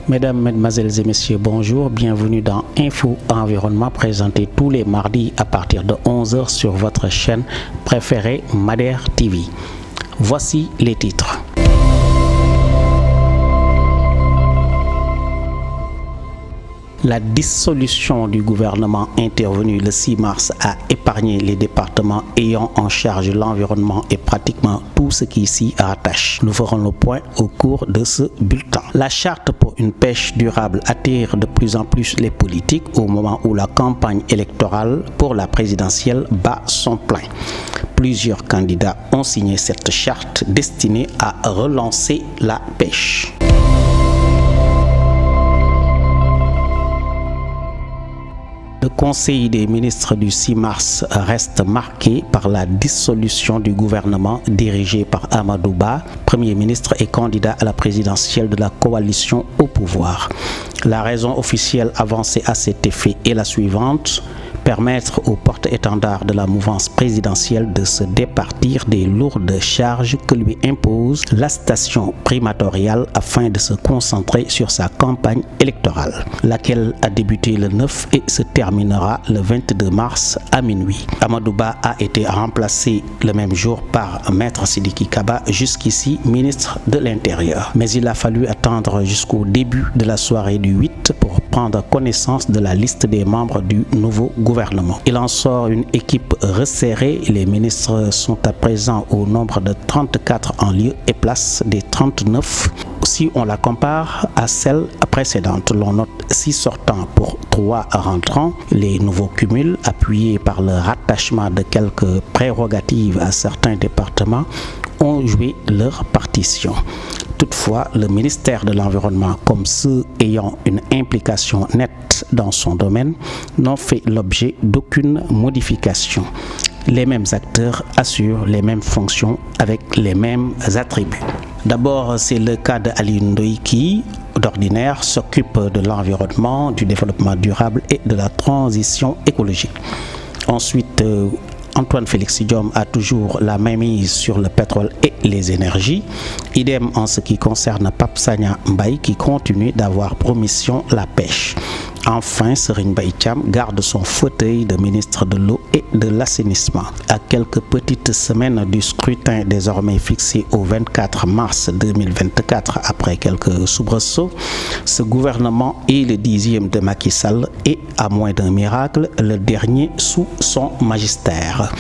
Mesdames, Mesdemoiselles et Messieurs, bonjour, bienvenue dans Info Environnement, présenté tous les mardis à partir de 11h sur votre chaîne préférée Madère TV. Voici les titres. La dissolution du gouvernement intervenue le 6 mars a épargné les départements ayant en charge l'environnement et pratiquement tout ce qui s'y rattache. Nous ferons le point au cours de ce bulletin. La charte pour une pêche durable attire de plus en plus les politiques au moment où la campagne électorale pour la présidentielle bat son plein. Plusieurs candidats ont signé cette charte destinée à relancer la pêche. Le Conseil des ministres du 6 mars reste marqué par la dissolution du gouvernement dirigé par Amadou Ba, Premier ministre et candidat à la présidentielle de la coalition au pouvoir. La raison officielle avancée à cet effet est la suivante: permettre aux porte-étendards de la mouvance présidentielle de se départir des lourdes charges que lui impose la station primatoriale afin de se concentrer sur sa campagne électorale, laquelle a débuté le 9 et se terminera le 22 mars à minuit. Amadou Ba a été remplacé le même jour par Maître Sidiki Kaba, jusqu'ici ministre de l'Intérieur. Mais il a fallu attendre jusqu'au début de la soirée du 8 pour prendre connaissance de la liste des membres du nouveau gouvernement. Il en sort une équipe resserrée. Les ministres sont à présent au nombre de 34 en lieu et place des 39. Si on la compare à celle précédente, l'on note 6 sortants pour 3 rentrants. Les nouveaux cumuls, appuyés par le rattachement de quelques prérogatives à certains départements, ont joué leur partition. Toutefois, le ministère de l'Environnement, comme ceux ayant une implication nette dans son domaine, n'ont fait l'objet d'aucune modification. Les mêmes acteurs assurent les mêmes fonctions avec les mêmes attributs. D'abord, c'est le cas d'Ali Ndoye qui, d'ordinaire, s'occupe de l'environnement, du développement durable et de la transition écologique. Ensuite, Antoine Félix Diome a toujours la mainmise sur le pétrole et les énergies. Idem en ce qui concerne Pape Sagna Mbaye qui continue d'avoir pour mission la pêche. Enfin, Serigne Mbaye Thiam garde son fauteuil de ministre de l'eau et de l'assainissement. À quelques petites semaines du scrutin désormais fixé au 24 mars 2024, après quelques soubresauts, ce gouvernement est le 10e de Macky Sall et, à moins d'un miracle, le dernier sous son magistère.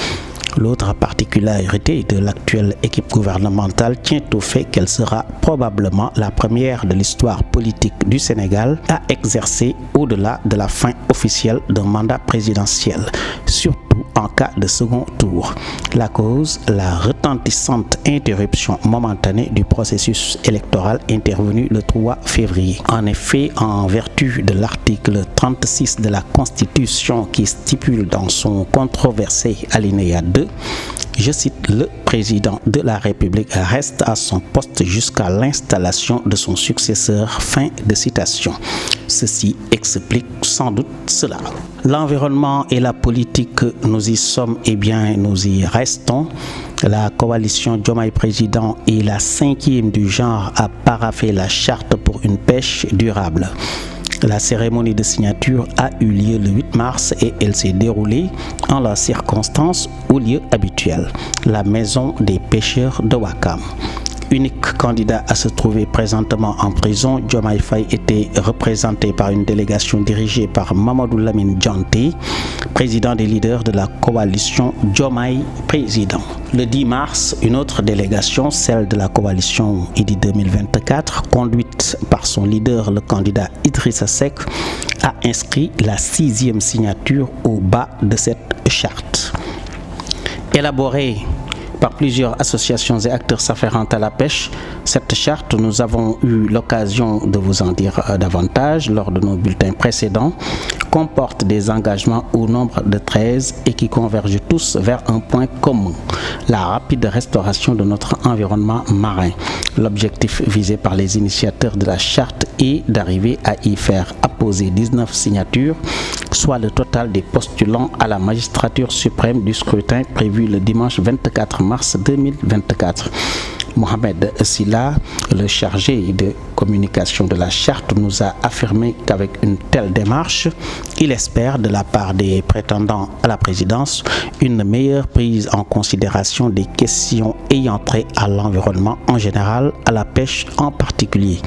L'autre particularité de l'actuelle équipe gouvernementale tient au fait qu'elle sera probablement la première de l'histoire politique du Sénégal à exercer au-delà de la fin officielle d'un mandat présidentiel, surtout en cas de second tour. La cause, la retentissante interruption momentanée du processus électoral intervenu le 3 février. En effet, en vertu de l'article 36 de la Constitution qui stipule dans son controversé alinéa 2, je cite, le président de la République reste à son poste jusqu'à l'installation de son successeur. Fin de citation. Ceci explique sans doute cela. L'environnement et la politique, nous y sommes et bien nous y restons. La coalition Diomaye Président est la 5e du genre à parapher la charte pour une pêche durable. La cérémonie de signature a eu lieu le 8 mars et elle s'est déroulée en la circonstance au lieu habituel, la maison des pêcheurs de Ouakam. Unique candidat à se trouver présentement en prison, Diomaye Faye était représenté par une délégation dirigée par Mamadou Lamine Dianté, président des leaders de la coalition Diomaye Président. Le 10 mars, une autre délégation, celle de la coalition Idy 2024, conduite par son leader, le candidat Idrissa Seck, a inscrit la 6e signature au bas de cette charte. Élaborée par plusieurs associations et acteurs s'afférents à la pêche, cette charte, nous avons eu l'occasion de vous en dire davantage lors de nos bulletins précédents, comporte des engagements au nombre de 13 et qui convergent tous vers un point commun, la rapide restauration de notre environnement marin. L'objectif visé par les initiateurs de la charte est d'arriver à y faire apposer 19 signatures, soit le total des postulants à la magistrature suprême du scrutin prévu le dimanche 24 mars 2024. Mohamed Sylla, le chargé de communication de la charte, nous a affirmé qu'avec une telle démarche, il espère de la part des prétendants à la présidence une meilleure prise en considération des questions ayant trait à l'environnement en général, à la pêche en particulier.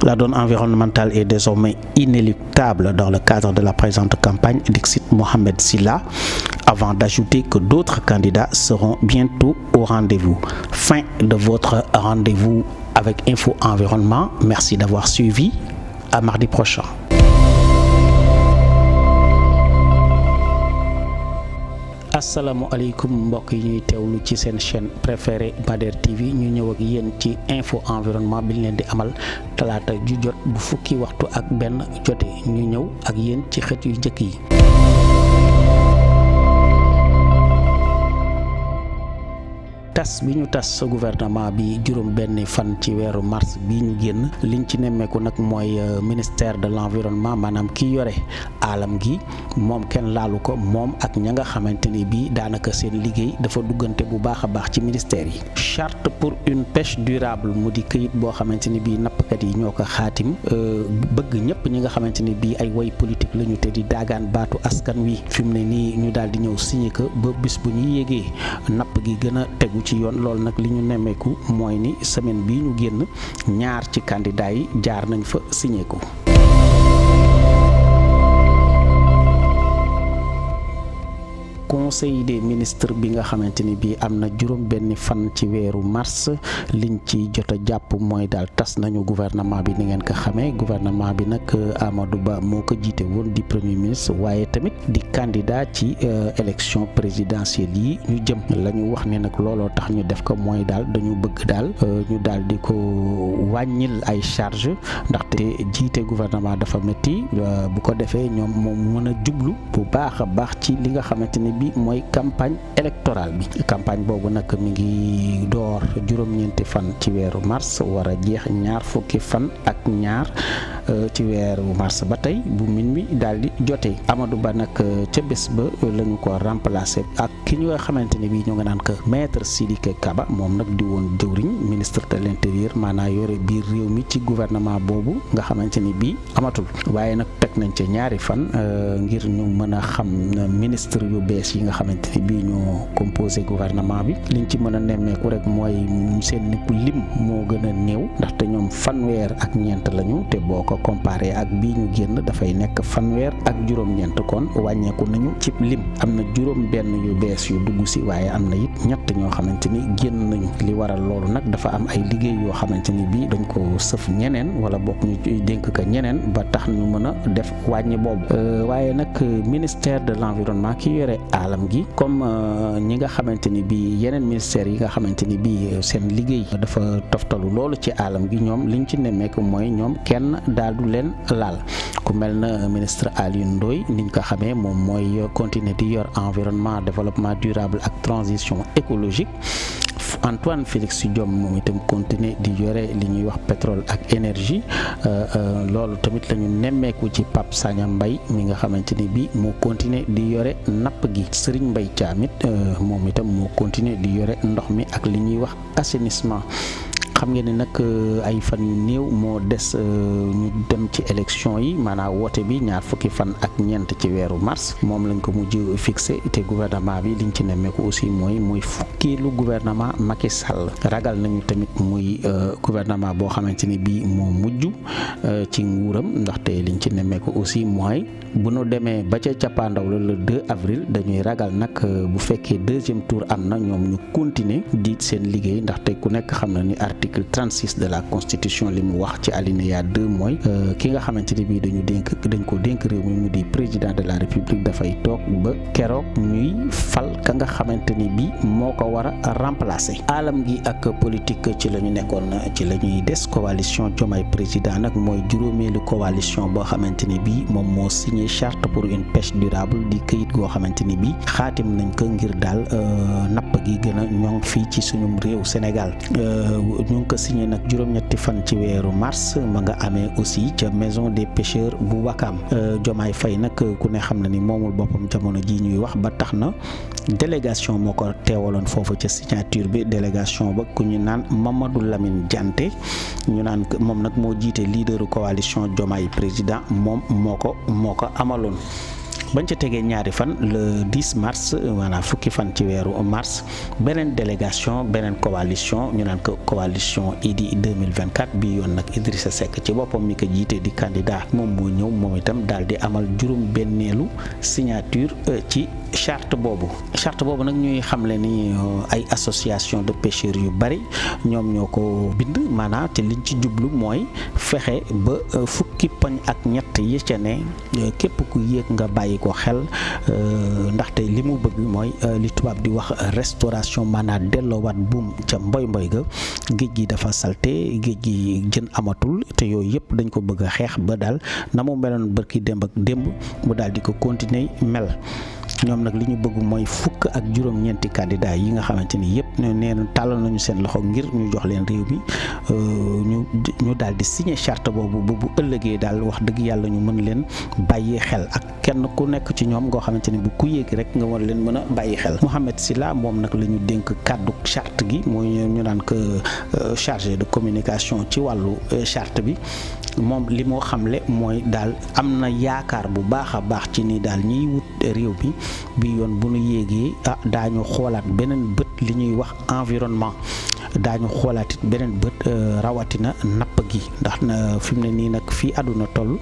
La donne environnementale est désormais inéluctable dans le cadre de la présente campagne, dixit Mohamed Sylla, avant d'ajouter que d'autres candidats seront bientôt au rendez-vous. Fin de votre rendez-vous avec Info Environnement. Merci d'avoir suivi. À mardi prochain. asalaamaaleykum mbokk yi ñuy teewlu ci seen chaîne préférée Bader TV ñu ñëw ak yéen ci info environnement bi ñu leen di amal talaata ju jot bu fukki waxtu ak benn jote ñu ñëw ak yéen ci xët yu njëkk yi. tas bi ñu tas gouvernement bi juróom benn fan ci weeru mars bi ñu génn liñ ci nemmeeku nag mooy ministère de l'environnement maanaam ki yore aalam gi moom kenn laalu ko moom ak ña nga xamante ni bii daanaka seen liggéey dafa duggante bu baax a baax ci ministère yi. charte pour une pêche durable mu di këyit boo xamante ni bii nappkat yi ñoo ko xaatim bëgg ñëpp ñi nga xamante ni bii ay way politique la ñu te di daagaan baatu askan wi fi mu ne nii ñu daal di ñëw signé ko ba bis bu ñu yégee napp gi gën a tegu ci yoon loolu nag li ñu nemmeeku mooy ni semaine bii ñu génn ñaar ci candidat yi jaar nañ fa signé ko. conseil des ministres bi nga xamante ni bii am na juróom benn fan ci weeru mars liñ ci jot a jàpp mooy daal tas nañu gouvernement bi ni ngeen ko xamee gouvernement bi nag Amadou Ba moo ko jiite woon di premier ministre waaye tamit di candidat ci élection présidentielle yi ñu jëm la ñu wax ne nag looloo tax ñu def ko mooy daal dañu bëgg daal ñu daal di ko wàññil ay charge ndaxte jiite gouvernement dafa métti bu ko defee ñoom moom mën a jublu bu baax a baax ci li nga xamante ni bi mooy campagne électorale bi campagne boobu nag mi ngi door juróom-ñeenti fan ci weeru mars war a jeex ñaar fukki fan ak ñaar ci weeru mars ba tey bu min mi daal di jotee Amadou Ba nag ca bés ba la ñu ko remplacer ak ki ñu nga xamante ne bii ñu nga naan ko maître Sidiki Kaba moom nag di woon jëwriñ ministre de l'intérieur maanaam yore biir réew mi ci gouvernement boobu nga xamante ni bii amatul waaye nag teg nañ ca ñaari fan ngir ñu mën a xam ministre yu bees yi nga xamante ni bii ñoo composé gouvernement bi liñ ci mën a nemmeeku rek mooy seen nipp lim moo gën a néew ndaxte ñoom fanweer ak ñeent lañu te boo ko comparé ak bii ñu génn dafay nekk fanweer ak juróom-ñeent kon wàññeeku nañu ci lim am na juróom benn yu bees yu dugg si waaye am na it ñett ñoo xamante ni génn nañu li waral loolu nag dafa am ay liggéey yoo xamante ni bii dañ ko sëf ñeneen wala bokk ñu dénk ko ñeneen ba tax ñu mën a def wàññi boobu waaye nag ministère de l'environnement ki yore aalam gi comme ñi nga xamante ni bii yeneen ministères yi nga xamante ni bii seen liggéey dafa toftalu loolu ci aalam gi ñoom liñ ci nemmeeku mooy ñoom kenn daal du leen laal ku mel na ministre Alioune Ndoye niñ ko xamee moom mooy continuer di yor environnement développement durable ak transition écologique Antoine Félix Diome moom itam continuer di yore li ñuy wax pétrole ak énergie loolu tamit la ñu nemmeeku ci Pape Sagna Mbaye mi nga xamante ni bii moo continuer di yore napp gi Serigne Mbaye Thiam it moom itam moo continuer di yore ndox mi ak li ñuy wax assainissement. xam ngeen ne nag ay fan yu néew moo des ñu dem ci élection yi maanaam woote bi ñaar fukki fan ak ñeent ci weeru mars moom lañ ko mujj fixé te gouvernement bi liñ ci nemmeeku aussi mooy fukkeelu gouvernement Macky Sall ragal nañu tamit muy gouvernement boo xamante ni bii moo mujj ci nguuram ndaxte liñ ci nemmeeku aussi mooy bu nu demee ba ca cappaandaw la le 2 avril dañuy ragal nag bu fekkee deuxième tour am na ñoom ñu continuer di seen liggéey ndaxte ku nekk xam na ni article 36 de la constitution li mu wax ci alinéa 2 mooy ki nga xamante ni bii dañ ko dénk réew mi mu di président de la république dafay toog ba keroog ñuy fal ka nga xamante ni bii moo ko war a remplacer. alam gi ak politique ci la ñu nekkoon ci la ñuy des coalition Diomaye président nag mooy juróomeelu coalition boo xamante ni bii moom moo signé charte pour une pêche durable di këyit goo xamante ni bii xaatim nañ ko ngir daal napp gi gën a ñoŋ fii ci suñu réew Sénégal ñu ngi ko signé nag juróom-ñetti fan ci weeru mars ma nga amee aussi ca maison des pêcheurs bu Wakam. Diomaye Faye nag ku ne xam na ni moomul boppam jamono ji ñuy wax ba tax na délégation moo ko teewaloon foofu ca signature bi délégation ba ku ñu naan Mamadou Lamine Dianté ñu naan moom nag moo jiite leaderu coalition Diomaye président moom moo ko amaloon. bañ ca tegee ñaari fan le 10 mars maanaam fukki fan ci weeru mars beneen délégation beneen coalition ñu naan ko coalition Idy 2024 bi yoon nag Idrissa Seck ci boppam mi ko jiite di candidat moom moo ñëw moom itam daal di amal juróom benneelu signature ci charte boobu nag ñuy xamle ni ay association de pêcheurs yu bari ñoom ñoo ko bind maanaam te liñ ci jublu mooy fexe ba fukki poñ ak ñett yi ca ne képp ku yéeg nga bàyyi ko xel ndaxte li mu bëgg mooy li tubaab di wax restauration maanaam delloowaat buum ca mboy ga géej gi dafa salte géej gi jën amatul te yooyu yëpp dañ ko bëgg a xeex ba daal na mu meloon bërki démb ak démb mu daal di ko continuer mel. ñoom nag li ñu bëgg mooy fukk ak juróom-ñeenti candidat yi nga xamante ni yëpp nee na tàllal nañu seen loxo ngir ñu jox leen réew mi ñu daal di signé charte boobu bu ëllëgee daal wax dëgg yàlla ñu mën leen bàyyi xel ak kenn ku nekk ci ñoom ngoo xamante ni bu ku yéeg rek nga war leen mën a bàyyi xel. Mouhamed Sylla moom nag la ñu dénk kàddu charte gi mooy ñu naan ko chargé de communication ci wàllu charte bi moom li moo xamle mooy daal am na yaakaar bu baax a baax ci ni daal ñiy wut réew mi bi yoon bu nu yéegee daañu xoolaat beneen bët li ñuy wax environnement daañu xoolaat it beneen bët rawatina napp gi ndax na fi mu ne nii nag fii àdduna toll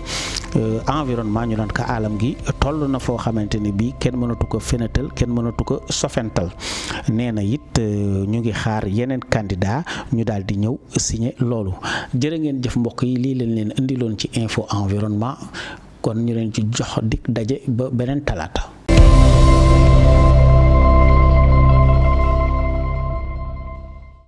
environnement ñu naan ko alam gi toll na foo xamante ni bii kenn mënatu ko fenatal kenn mënatu ko sofental nee na it ñu ngi xaar yeneen candidat ñu daal di ñëw signé loolu jërë ngeen jëf mbokk yi lii leen indiloon ci info environnement kon ñu leen ci jox dig daje ba beneen talaata.